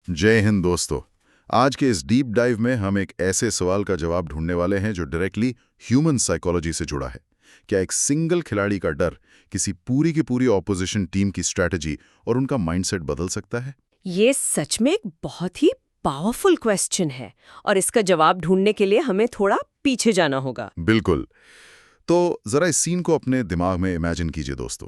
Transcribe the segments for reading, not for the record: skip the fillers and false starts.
जय हिंद दोस्तों। आज के इस डीप डाइव में हम एक ऐसे सवाल का जवाब ढूंढने वाले हैं जो डायरेक्टली ह्यूमन साइकोलॉजी से जुड़ा है। क्या एक सिंगल खिलाड़ी का डर किसी पूरी की पूरी ऑपोजिशन टीम की स्ट्रैटेजी और उनका माइंडसेट बदल सकता है? ये सच में एक बहुत ही पावरफुल क्वेश्चन है और इसका जवाब ढूंढने के लिए हमें थोड़ा पीछे जाना होगा। बिल्कुल। तो जरा इस सीन को अपने दिमाग में इमेजिन कीजिए दोस्तों।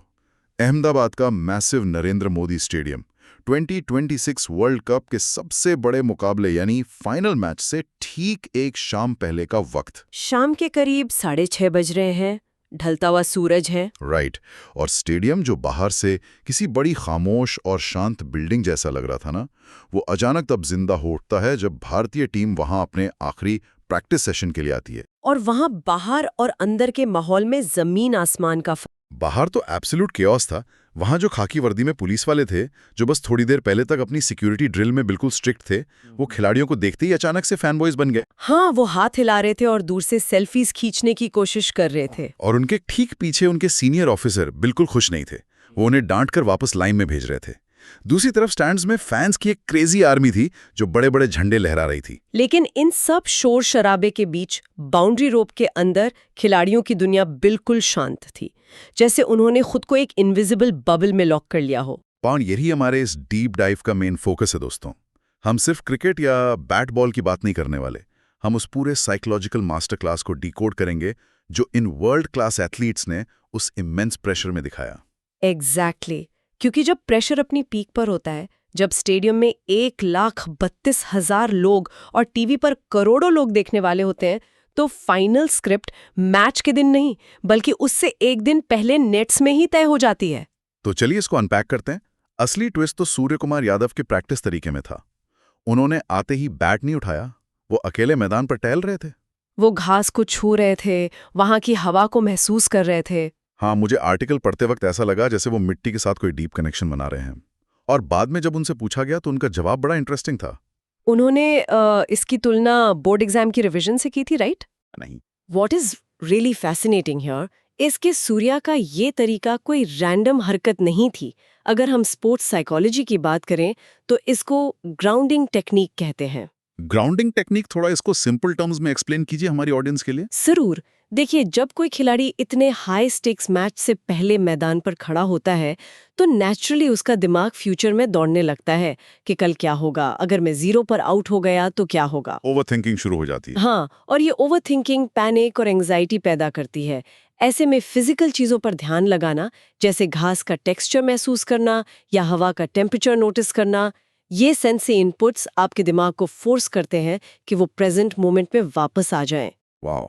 अहमदाबाद का massive Narendra Modi stadium 2026 world cup के सबसे बड़े मुकाबले यानी फाइनल मैच से ठीक एक शाम पहले का वक्त। शाम के करीब 6:30 बज रहे हैं, ढलता हुआ सूरज है। राइट। और स्टेडियम जो बाहर से किसी बड़ी खामोश और शांत बिल्डिंग जैसा लग रहा था ना, वो अचानक तब जिंदा हो उठता है जब भारतीय टीम वहां अपने आखिरी प्रैक्टिस सेशन के लिए आती है। और वहां बाहर और अंदर के माहौल में जमीन आसमान का बाहर तो एब्सोल्यूट केओस था। वहां जो खाकी वर्दी में पुलिस वाले थे, जो बस थोड़ी देर पहले तक अपनी सिक्योरिटी ड्रिल में बिल्कुल स्ट्रिक्ट थे, वो खिलाड़ियों को देखते ही अचानक से फैन बॉयज बन गए। हाँ, वो हाथ हिला रहे थे और दूर से सेल्फीज खींचने की कोशिश कर रहे थे। और उनके ठीक पीछे उनके सीनियर ऑफिसर बिल्कुल खुश नहीं थे। वो उन्हें डांट कर वापस लाइन में भेज रहे थे। दूसरी तरफ स्टैंड्स में फैंस की एक क्रेजी आर्मी थी जो बड़े बड़े झंडे लहरा रही थी। लेकिन इन सब शोर शराबे के बीच बाउंड्री रोप के अंदर खिलाड़ियों की दुनिया बिल्कुल शांत थी, जैसे उन्होंने खुद को एक इनविजिबल बबल में लॉक कर लिया हो। पाउन, यही हमारे इस डीप डाइव का मेन फोकस है दोस्तों। हम सिर्फ क्रिकेट या बैट बॉल की बात नहीं करने वाले। हम उस पूरे साइकोलॉजिकल मास्टर क्लास को डिकोड करेंगे जो इन वर्ल्ड क्लास एथलीट्स ने उस इमेंस प्रेशर में दिखाया। एग्जैक्टली। क्योंकि जब प्रेशर अपनी पीक पर होता है, जब स्टेडियम में 1,32,000 लोग और टीवी पर करोड़ों लोग देखने वाले होते हैं, तो फाइनल स्क्रिप्ट मैच के दिन नहीं बल्कि उससे एक दिन पहले नेट्स में ही तय हो जाती है। तो चलिए इसको अनपैक करते हैं। असली ट्विस्ट तो सूर्य कुमार यादव के प्रैक्टिस तरीके में था। उन्होंने आते ही बैट नहीं उठाया, वो अकेले मैदान पर टहल रहे थे। वो घास को छू रहे थे, वहां की हवा को महसूस कर रहे थे। हाँ, मुझे आर्टिकल पढ़ते वक्त ऐसा लगा जैसे वो मिट्टी के साथ कोई डीप कनेक्शन बना रहे हैं। और बाद में जब उनसे पूछा गया तो उनका जवाब बड़ा इंटरेस्टिंग था। उन्होंने इसकी तुलना बोर्ड एग्जाम की रिवीजन से की थी, राइट? नहीं। What is really fascinating here is कि सूर्या का ये तरीका कोई रैंडम हरकत नहीं थी। अगर हम स्पोर्ट्स साइकोलॉजी की बात करें तो इसको ग्राउंडिंग टेक्निक कहते हैं। ग्राउंडिंग टेक्निक, थोड़ा इसको सिंपल टर्म्स में एक्सप्लेन कीजिए हमारी ऑडियंस के लिए। जरूर। देखिए, जब कोई खिलाड़ी इतने हाई स्टेक्स मैच से पहले मैदान पर खड़ा होता है तो नेचुरली उसका दिमाग फ्यूचर में दौड़ने लगता है कि कल क्या होगा, अगर मैं 0 पर आउट हो गया तो क्या होगा। ओवरथिंकिंग शुरू हो जाती है। हाँ, और ये ओवरथिंकिंग पैनिक और एंजाइटी पैदा करती है। ऐसे में फिजिकल चीजों पर ध्यान लगाना, जैसे घास का टेक्सचर महसूस करना या हवा का टेम्परेचर नोटिस करना, ये सेंसरी इनपुट्स आपके दिमाग को फोर्स करते हैं कि वो प्रेजेंट मोमेंट में वापस आ जाएं। वाह,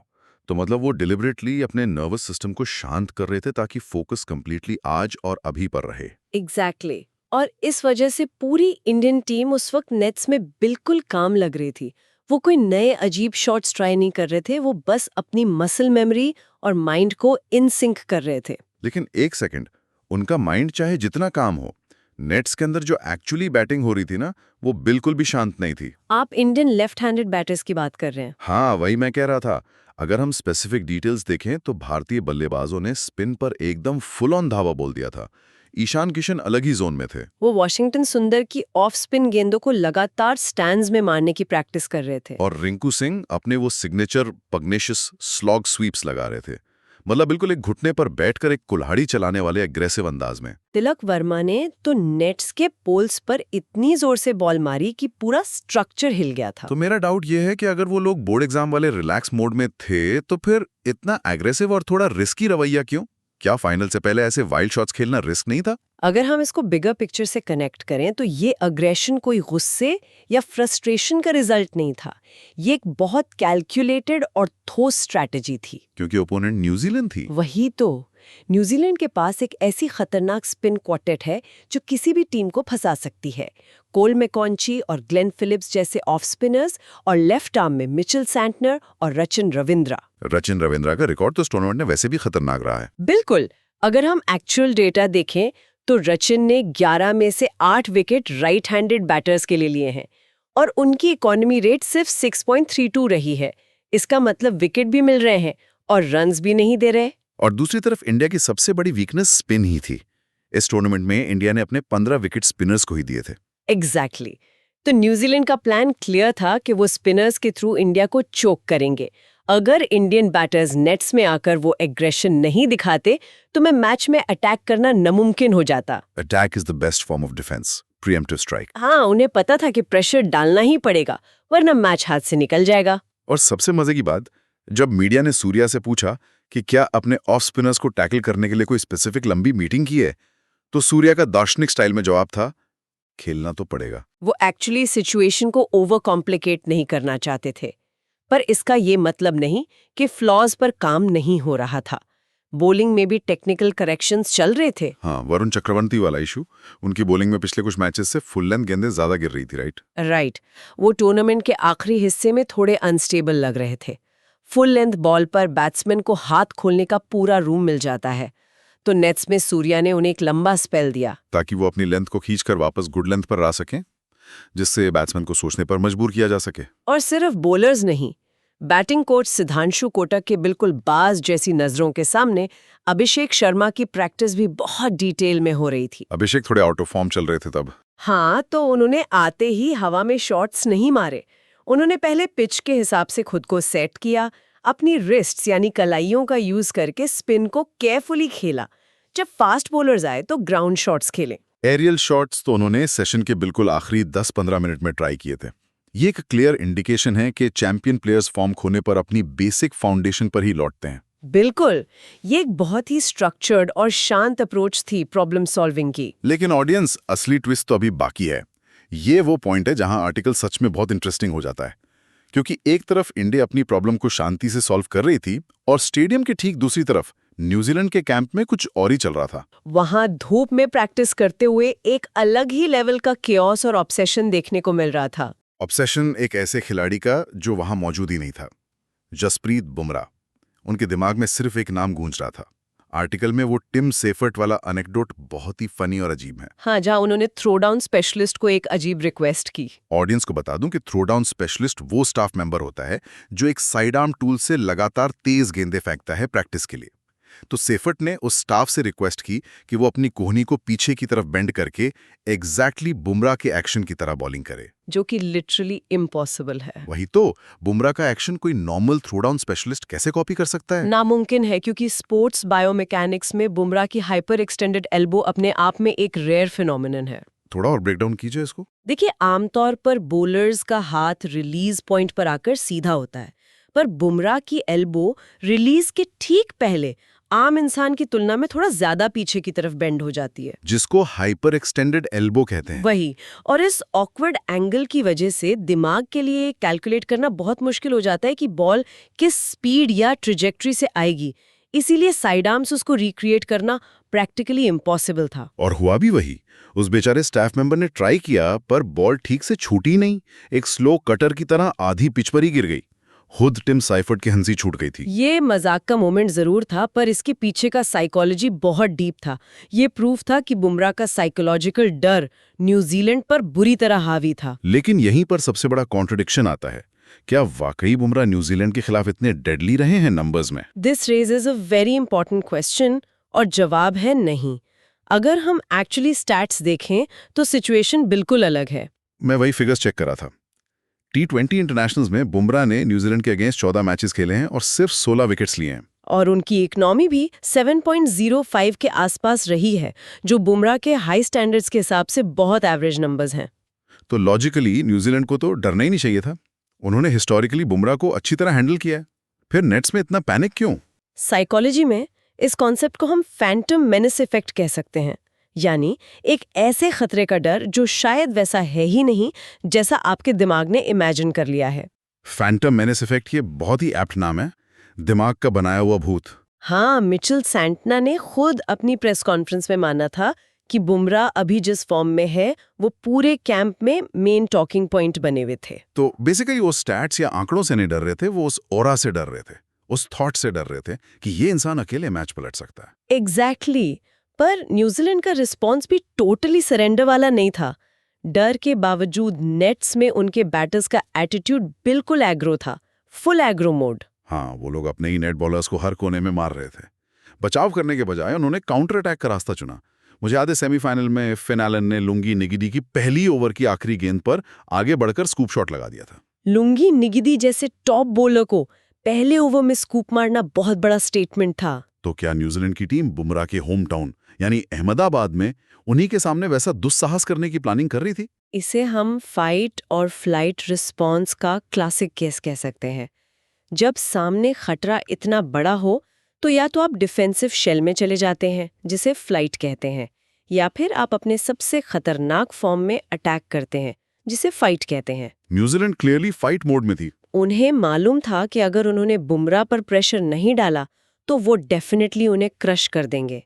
तो मतलब वो डिलिबरेटली अपने नर्वस सिस्टम को शांत कर रहे थे ताकि फोकस कंप्लीटली आज और अभी पर रहे। एग्जैक्टली। और इस वजह से पूरी इंडियन टीम उस वक्त नेट्स में बिल्कुल काम लग रही थी। वो कोई नए अजीब शॉट्स ट्राई नहीं कर रहे थे, वो बस अपनी मसल मेमोरी और माइंड को इन सिंक कर रहे थे। लेकिन एक सेकंड, उनका माइंड चाहे जितना काम हो, नेट्स के अंदर जो एक्चुअली बैटिंग हो रही थी ना, वो बिल्कुल भी शांत नहीं थी। आप इंडियन लेफ्ट हैंडेड बैटर्स की बात कर रहे हैं। हाँ, वही मैं कह रहा था। अगर हम स्पेसिफिक डिटेल्स देखें तो भारतीय बल्लेबाजों ने स्पिन पर एकदम फुल ऑन धावा बोल दिया था। ईशान किशन अलग ही जोन में थे। वो वॉशिंगटन सुंदर की ऑफ स्पिन गेंदों को लगातार स्टैंड्स में मारने की प्रैक्टिस कर रहे थे। और रिंकू सिंह अपने वो सिग्नेचर पग्नेशियस स्लॉग स्वीप्स लगा रहे थे। मतलब बिल्कुल एक घुटने पर बैठकर एक कुल्हाड़ी चलाने वाले एग्रेसिव अंदाज में। तिलक वर्मा ने तो नेट्स के पोल्स पर इतनी जोर से बॉल मारी कि पूरा स्ट्रक्चर हिल गया था। तो मेरा डाउट ये है कि अगर वो लोग बोर्ड एग्जाम वाले रिलैक्स मोड में थे तो फिर इतना एग्रेसिव और थोड़ा रिस्की रवैया क्यों? क्या फाइनल से पहले ऐसे वाइल्ड शॉट्स खेलना रिस्क नहीं था? अगर हम इसको बिगर पिक्चर से कनेक्ट करें तो ये अग्रेशन कोई गुस्से या फ्रस्ट्रेशन का रिजल्ट नहीं था। ये एक बहुत कैलकुलेटेड और ठोस स्ट्रैटेजी थी। क्योंकि ओपोनेंट न्यूजीलैंड थी। वही तो। न्यूजीलैंड के पास एक ऐसी खतरनाक स्पिन क्वार्टेट है जो किसी भी टीम को फंसा सकती है। कोल मैकॉन्ची और ग्लेन फिलिप्स जैसे ऑफ स्पिनर्स, और लेफ्ट आर्म में मिचेल सैंटनर और रचिन रविंद्रा। रचिन रविंद्रा का रिकॉर्ड तो इस टूर्नामेंट में वैसे भी खतरनाक रहा है। बिल्कुल। अगर हम एक्चुअल डेटा देखें तो रचिन ने 11 में से 8 विकेट राइट हैंडेड बैटर्स के लिए लिए हैं और उनकी इकोनॉमी रेट सिर्फ 6.32 रही है। इसका मतलब विकेट भी मिल रहे हैं और रन्स भी नहीं दे रहे। और दूसरी तरफ इंडिया की सबसे बड़ी वीकनेस स्पिन ही थी। इस टूर्नामेंट में इंडिया ने अपने 15 विकेट स्पिनर्स को ही दिए थे। एग्जैक्टली। तो न्यूजीलैंड का प्लान क्लियर था कि वो स्पिनर्स के थ्रू इंडिया को चोक करेंगे। अगर इंडियन बैटर्स नेट्स में आकर वो एग्रेशन नहीं दिखाते तो मैं मैच में अटैक करना नामुमकिन हो जाता। Attack is the best form of defence, pre-emptive strike. हाँ, उन्हें पता था कि प्रेशर डालना ही पड़ेगा वरना मैच हाथ से निकल जाएगा। और सबसे मजे की बात, जब मीडिया ने सूर्या से पूछा कि क्या अपने ऑफ स्पिनर्स को टैकल करने के लिए कोई स्पेसिफिक लंबी मीटिंग की है, तो सूर्या का दार्शनिक स्टाइल में जवाब था, खेलना तो पड़ेगा। वो एक्चुअली सिचुएशन को ओवर कॉम्प्लिकेट नहीं करना चाहते थे, पर इसका ये मतलब नहीं कि फ्लॉज पर काम नहीं हो रहा था। बॉलिंग में भी टेक्निकल करेक्शंस चल रहे थे। हाँ, वरुण चक्रवर्ती वाला इशू, उनकी बॉलिंग में पिछले कुछ मैचेस से फुल लेंथ गेंदें ज्यादा गिर रही थी, राइट। वो टूर्नामेंट के आखिरी हिस्से में थोड़े अनस्टेबल लग रहे थे। फुल लेंथ बॉल पर बैट्समैन को हाथ खोलने का पूरा रूम मिल जाता है, तो नेट्स में सूर्या ने उन्हें एक लंबा स्पेल दिया ताकि वो अपनी लेंथ को खींचकर वापस गुड लेंथ पर ला सकें, जिससे बैट्समैन को सोचने पर मजबूर किया जा सके। और सिर्फ बॉलर्स नहीं, बैटिंग कोच सिद्धांशु कोटक के बिल्कुल बाज जैसी नजरों के सामने अभिषेक शर्मा की प्रैक्टिस भी बहुत डिटेल में हो रही थी। अभिषेक थोड़े आउट ऑफ फॉर्म चल रहे थे तब। हाँ, तो उन्होंने आते ही हवा में शॉट्स नहीं मारे। उन्होंने पहले पिच के हिसाब से खुद को सेट किया, अपनी रिस्ट्स यानी कलाइयों का यूज करके स्पिन को केयरफुली खेला। जब फास्ट बॉलर्स आए तो ग्राउंड शॉट्स खेले। एरियल शॉट्स तो उन्होंने सेशन के बिल्कुल आखिरी 10-15 मिनट में ट्राई किए थे। ये एक क्लियर इंडिकेशन है कि चैंपियन प्लेयर्स फॉर्म खोने पर अपनी बेसिक फाउंडेशन पर ही लौटते हैं। बिल्कुल, ये एक बहुत ही स्ट्रक्चर्ड और शांत अप्रोच थी प्रॉब्लम सॉल्विंग की। लेकिन ऑडियंस, असली ट्विस्ट तो अभी बाकी है। ये वो पॉइंट है जहां आर्टिकल सच में बहुत इंटरेस्टिंग हो जाता है, क्योंकि एक तरफ इंडिया अपनी प्रॉब्लम को शांति से सॉल्व कर रही थी और स्टेडियम के ठीक दूसरी तरफ न्यूजीलैंड के कैंप में कुछ और ही चल रहा था। वहां धूप में प्रैक्टिस करते हुए एक अलग ही लेवल का केओस और ऑब्सेशन देखने को मिल रहा था। ऑब्सेशन एक ऐसे खिलाड़ी का जो वहां मौजूद ही नहीं था, जसप्रीत बुमराह। उनके दिमाग में सिर्फ एक नाम गूंज रहा था। आर्टिकल में वो टिम सेफर्ट वाला अनेक्डोट बहुत ही फनी और अजीब है। हाँ, जहां उन्होंने थ्रो डाउन स्पेशलिस्ट को एक अजीब रिक्वेस्ट की। ऑडियंस को बता दूं कि थ्रो डाउन स्पेशलिस्ट वो स्टाफ मेंबर होता है जो एक साइड आर्म टूल से लगातार तेज गेंदें फेंकता है प्रैक्टिस के लिए। तो सेफर्ट ने उस स्टाफ से रिक्वेस्ट की कि वो अपनी कोहनी को पीछे की तरफ बेंड करके एग्जैक्टली बुमराह के एक्शन की तरह बॉलिंग करे, जो कि लिटरली इम्पॉसिबल है। वही तो, बुमराह का एक्शन कोई नॉर्मल थ्रो डाउन स्पेशलिस्ट कैसे कॉपी कर सकता है? नामुमकिन है, क्योंकि स्पोर्ट्स बायोमैकेनिक्स में बुमराह की हाइपर एक्सटेंडेड एल्बो अपने आप में एक रेयर फिनोमिनन है। थोड़ा और ब्रेकडाउन कीजिए इसको। देखिए, आमतौर पर बॉलर्स का हाथ रिलीज पॉइंट पर आकर सीधा होता है, पर बुमराह की एल्बो रिलीज के ठीक पहले आम इंसान की तुलना में थोड़ा ज्यादा पीछे की तरफ बेंड हो जाती है, जिसको हाइपर एक्सटेंडेड एल्बो कहते हैं। वही। और इस ऑकवर्ड एंगल की वजह से दिमाग के लिए कैलकुलेट करना बहुत मुश्किल हो जाता है कि बॉल किस स्पीड या ट्रिजेक्टरी से आएगी। इसीलिए साइड आर्म्स उसको रिक्रिएट करना प्रैक्टिकली इम्पॉसिबल था। और हुआ भी वही। उस बेचारे स्टाफ मेंबर ने ट्राई किया, पर बॉल ठीक से छूटी नहीं, एक स्लो कटर की तरह आधी पिच पर ही गिर गई। खुद टिम साइफर्ट की हंसी छूट गई थी। ये मजाक का मोमेंट जरूर था, पर इसके पीछे का साइकोलॉजी बहुत डीप था। ये प्रूफ था कि बुमराह का साइकोलॉजिकल डर न्यूजीलैंड पर बुरी तरह हावी था। लेकिन यहीं पर सबसे बड़ा कॉन्ट्रडिक्शन आता है। क्या वाकई बुमराह न्यूजीलैंड के खिलाफ इतने डेडली रहे हैं नंबर्स में? This raises a very important question, और जवाब है नहीं। अगर हम एक्चुअली स्टैट्स देखें तो सिचुएशन बिल्कुल अलग है। मैं वही फिगर्स चेक करा था। T20 इंटरनेशनल्स में बुमराह ने न्यूजीलैंड के अगेंस्ट 14 मैचेस खेले हैं और सिर्फ 16 विकेट्स लिए हैं। और उनकी इकोनॉमी भी 7.05 के आसपास रही है, जो बुमराह के हाई स्टैंडर्ड्स के हिसाब से बहुत एवरेज नंबर्स हैं। तो लॉजिकली न्यूजीलैंड को तो डरना ही नहीं चाहिए था। उन्होंने हिस्टोरिकली बुमराह को अच्छी तरह हैंडल किया है। फिर नेट्स में इतना पैनिक क्यों? साइकोलॉजी में इस कॉन्सेप्ट को हम फैंटम मेनेस इफेक्ट कह सकते हैं, यानी एक ऐसे खतरे का डर जो शायद वैसा है ही नहीं जैसा आपके दिमाग ने इमेजिन कर लिया है। फैंटम मेनेस इफेक्ट, ये बहुत ही एप्ट नाम है। दिमाग का बनाया हुआ भूत। हाँ, मिचेल सैंटना ने खुद अपनी प्रेस कॉन्फ्रेंस में माना था कि बुमराह अभी जिस फॉर्म में है वो पूरे कैंप में मेन टॉकिंग पॉइंट बने हुए थे। तो बेसिकली वो स्टैट्स या आंकड़ों से नहीं डर रहे थे, वो उस ऑरा से डर रहे थे, उस थॉट से डर रहे थे कि ये इंसान अकेले मैच पलट सकता है। एग्जैक्टली। पर न्यूजीलैंड का रिस्पॉन्स भी टोटली सरेंडर वाला नहीं था। डर के बावजूद नेट्स में उनके बैटर्स का एटीट्यूड बिल्कुल एग्रो था, फुल एग्रो मोड। हाँ, वो लोग अपने ही नेट बॉलर्स को हर कोने में मार रहे थे। बचाव करने के बजाय उन्होंने काउंटर अटैक का रास्ता चुना। मुझे याद है सेमीफाइनल में फिन एलन ने लुंगी निगिदी की पहली ओवर की आखिरी गेंद पर आगे बढ़कर स्कूप शॉट लगा दिया था। लुंगी निगिदी जैसे टॉप बॉलर को पहले ओवर में स्कूप मारना बहुत बड़ा स्टेटमेंट था। तो क्या न्यूजीलैंड की टीम बुमराह के होम टाउन यानी अहमदाबाद में उन्हीं के सामने वैसा दुस्साहस करने की प्लानिंग कर रही थी? इसे हम फाइट और फ्लाइट रिस्पॉन्स का क्लासिक केस कह सकते हैं। जब सामने खतरा इतना बड़ा हो तो या तो आप डिफेंसिव शेल में चले जाते हैं जिसे फ्लाइट कहते हैं, या फिर आप अपने सबसे खतरनाक फॉर्म में अटैक करते हैं जिसे फाइट कहते हैं। न्यूजीलैंड क्लियरली फाइट मोड में थी। उन्हें मालूम था कि अगर उन्होंने बुमराह पर प्रेशर नहीं डाला तो वो डेफिनेटली उन्हें क्रश कर देंगे।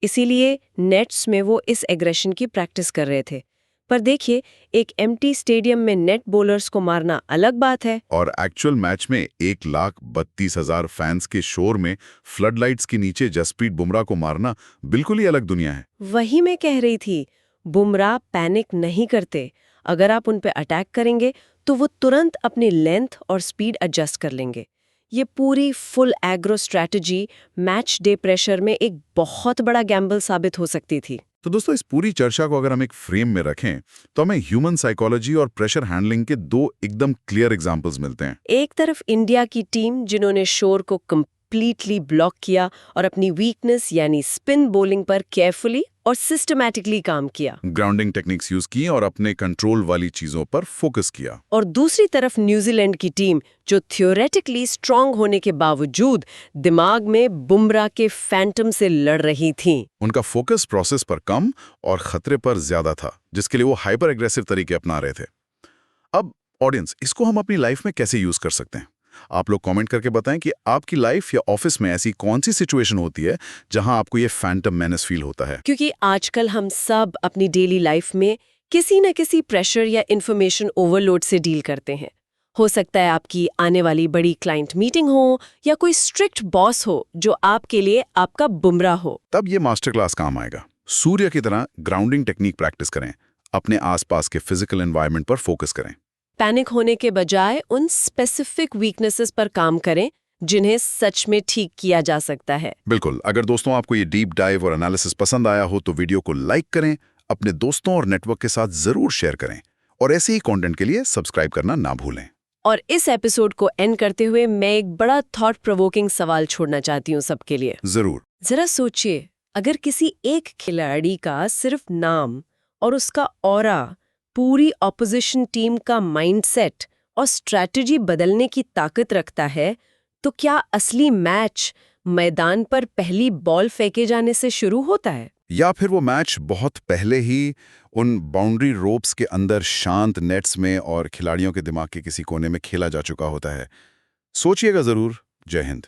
इसीलिए नेट्स में वो इस एग्रेशन की प्रैक्टिस कर रहे थे। पर देखिए, एक एम्प्टी स्टेडियम में नेट बॉलर्स को मारना अलग बात है, और एक्चुअल मैच में 1,32,000 फैंस के शोर में फ्लडलाइट्स के नीचे जसप्रीत बुमराह को मारना बिल्कुल ही अलग दुनिया है। वही मैं कह रही थी। बुमराह पैनिक नहीं करते। अगर आप उन पे अटैक करेंगे तो वो तुरंत अपनी लेंथ और स्पीड एडजस्ट कर लेंगे। ये पूरी full agro strategy match day pressure में एक बहुत बड़ा गैम्बल साबित हो सकती थी। तो दोस्तों, इस पूरी चर्चा को अगर हम एक फ्रेम में रखें तो हमें ह्यूमन साइकोलॉजी और प्रेशर हैंडलिंग के दो एकदम क्लियर एग्जांपल्स मिलते हैं। एक तरफ इंडिया की टीम जिन्होंने शोर को कंप्लीटली ब्लॉक किया और अपनी वीकनेस यानी स्पिन बॉलिंग पर केयरफुली और सिस्टमैटिकली काम किया, ग्राउंडिंग टेक्निक्स यूज की और अपने कंट्रोल वाली चीजों पर फोकस किया। और दूसरी तरफ न्यूजीलैंड की टीम जो थियोरेटिकली स्ट्रांग होने के बावजूद दिमाग में बुमराह के फैंटम से लड़ रही थी। उनका फोकस प्रोसेस पर कम और खतरे पर ज्यादा था, जिसके लिए वो हाइपर एग्रेसिव तरीके अपना रहे थे। अब ऑडियंस, इसको हम अपनी लाइफ में कैसे यूज कर सकते हैं? आप लोग कमेंट करके बताएं कि आपकी लाइफ या ऑफिस में ऐसी कौन सी सिचुएशन होती है जहां आपको ये फैंटम मेनेस फील होता है। क्योंकि आजकल हम सब अपनी डेली लाइफ में किसी न किसी प्रेशर या इन्फॉर्मेशन ओवरलोड से डील करते हैं। हो सकता है आपकी आने वाली बड़ी क्लाइंट मीटिंग हो या कोई स्ट्रिक्ट बॉस हो जो आपके लिए आपका बुमराह हो। तब ये मास्टर क्लास काम आएगा। सूर्य की तरह ग्राउंडिंग टेक्निक प्रैक्टिस करें, अपने आसपास के फिजिकल एनवायरनमेंट पर फोकस करें। पैनिक होने के बजाय उन स्पेसिफिक वीकनेसेस पर काम करें जिन्हें सच में ठीक किया जा सकता है। बिल्कुल। अगर दोस्तों आपको ये डीप डाइव और एनालिसिस पसंद आया हो तो वीडियो को लाइक करें, अपने दोस्तों और नेटवर्क के साथ जरूर शेयर करें, और ऐसे ही कंटेंट के लिए सब्सक्राइब करना ना भूलें। और इस एपिसोड को एंड करते हुए मैं एक बड़ा थॉट प्रोवोकिंग सवाल छोड़ना चाहती हूँ सबके लिए। जरूर। जरा सोचिए, अगर किसी एक खिलाड़ी का सिर्फ नाम और उसका ऑरा पूरी ऑपोजिशन टीम का माइंडसेट और स्ट्रैटेजी बदलने की ताकत रखता है, तो क्या असली मैच मैदान पर पहली बॉल फेंके जाने से शुरू होता है? या फिर वो मैच बहुत पहले ही उन बाउंड्री रोप्स के अंदर शांत नेट्स में और खिलाड़ियों के दिमाग के किसी कोने में खेला जा चुका होता है? सोचिएगा जरूर। जय हिंद।